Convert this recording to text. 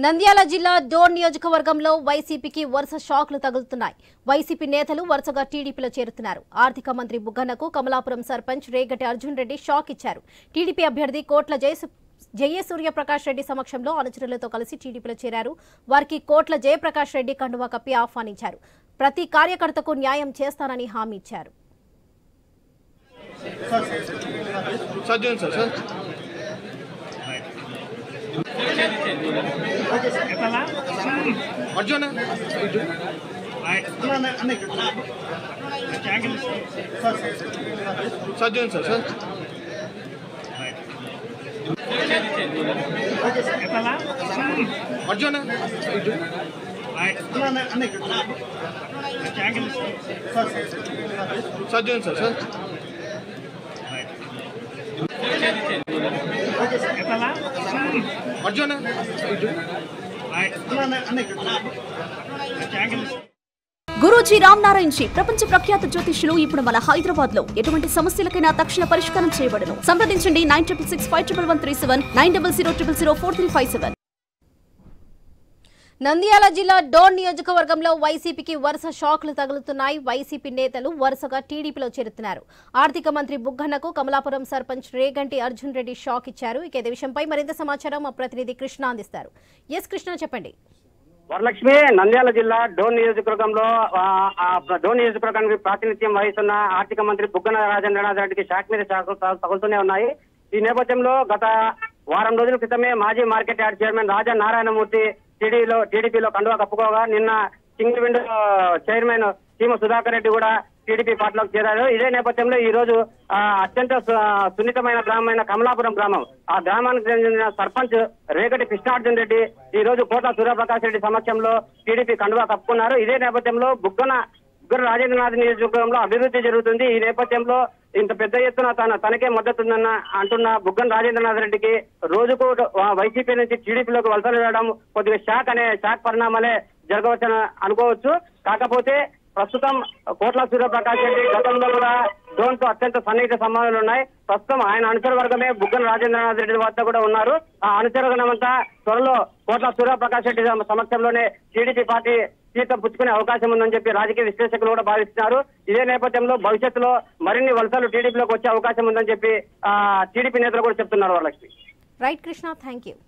నంద్యాల జిల్లా డోన్ నియోజకవర్గంలో వైసీపీకి వరుస షాక్లు తగులుతున్నాయి. వైసీపీ నేతలు వరుసగా టీడీపీలో చేరుతున్నారు. ఆర్థిక మంత్రి బుగ్గనకు కమలాపురం సర్పంచ్ రేగటి అర్జున్ రెడ్డి షాక్ ఇచ్చారు. టీడీపీ అభ్యర్థి కోట్ల జయసూర్యప్రకాష్ రెడ్డి సమక్షంలో అనుచరులతో కలిసి టీడీపీలో చేరారు. వారికి కోట్ల జయప్రకాష్ రెడ్డి కండువా కప్పి ఆహ్వానించారు. ప్రతి కార్యకర్తకు న్యాయం చేస్తానని హామీ ఇచ్చారు. గురూజీ రామ్ నారాయణ్ జీ ప్రపంచ ప్రఖ్యాత జ్యోతిష్యులు ఇప్పుడు మన హైదరాబాద్ లో ఎటువంటి సమస్యలకైనా తక్షణ పరిష్కారం చేయబడును. సంప్రదించండి 96651137 9000004357. నంద్యాల జిల్లా డోన్ నియోజకవర్గంలో వైసీపీకి వరుస షాక్లు తగులుతున్నాయి. వైసీపీ నేతలు వరుసగా టీడీపీలో చేరుతున్నారు. ఆర్థిక మంత్రి బుగ్గనకు కమలాపురం సర్పంచ్ రేగంటి అర్జున్ రెడ్డి షాక్ ఇచ్చారు. ఇదే విషయంపై మరింత సమాచారం మా ప్రతినిధి కృష్ణ అందిస్తారు. ఎస్ కృష్ణ, చెప్పండి. వరలక్ష్మి, నంద్యాల జిల్లా డోన్ నియోజకవర్గానికి ప్రాతినిధ్యం వహిస్తున్న ఆర్థిక మంత్రి బుగ్గన రాజేంద్రనాథ్ రెడ్డికి షాక్ మీద షాక్ తగులుతూనే ఉన్నాయి. ఈ నేపథ్యంలో గత వారం రోజుల క్రితమే మాజీ మార్కెట్ యార్డ్ చైర్మన్ రాజా నారాయణమూర్తి టీడీపీలో కండువా కప్పుకోగా నిన్న సింగిల్ విండో చైర్మన్ సీమ సుధాకర్ రెడ్డి కూడా టీడీపీ పార్టీలోకి చేరారు. ఇదే నేపథ్యంలో ఈ రోజు అత్యంత సున్నితమైన గ్రామమైన కమలాపురం గ్రామం, ఆ గ్రామానికి చెందిన సర్పంచ్ రేగటి కృష్ణార్జున్ రెడ్డి ఈ రోజు కోట్ల సూర్యప్రకాష్ రెడ్డి సమక్షంలో టీడీపీ కండువా కప్పుకున్నారు. ఇదే నేపథ్యంలో బుగ్గన రాజేంద్రనాథ్ నియోజకవర్గంలో అభివృద్ధి జరుగుతుంది. ఈ నేపథ్యంలో ఇంత పెద్ద ఎత్తున తనకే మద్దతుందన్న అంటున్న బుగ్గన రాజేంద్రనాథ్ రెడ్డికి రోజుకు వైసీపీ నుంచి టీడీపీలోకి వలసలు వేయడం కొద్దిగా షాక్ పరిణామాలే జరగవచ్చని అనుకోవచ్చు. కాకపోతే ప్రస్తుతం కోట్ల సూర్యప్రకాష్ రెడ్డి గతంలో కూడా డోన్ తో అత్యంత సన్నిహిత సంబంధాలు ఉన్నాయి. ప్రస్తుతం ఆయన అనుచర వర్గమే బుగ్గన రాజేంద్రనాథ్ రెడ్డి వద్ద కూడా ఉన్నారు. ఆ అనుచరగణమంతా త్వరలో కోట్ల సూర్యప్రకాష్ రెడ్డి సమక్షంలోనే టీడీపీ పార్టీ సీతం పుచ్చుకునే అవకాశం ఉందని చెప్పి రాజకీయ విశ్లేషకులు కూడా భావిస్తున్నారు. ఇదే నేపథ్యంలో భవిష్యత్తులో మరిన్ని వలసలు టీడీపీలోకి వచ్చే అవకాశం ఉందని చెప్పి టీడీపీ నేతలు కూడా చెప్తున్నారు. Varalakshmi. Right Krishna, thank you.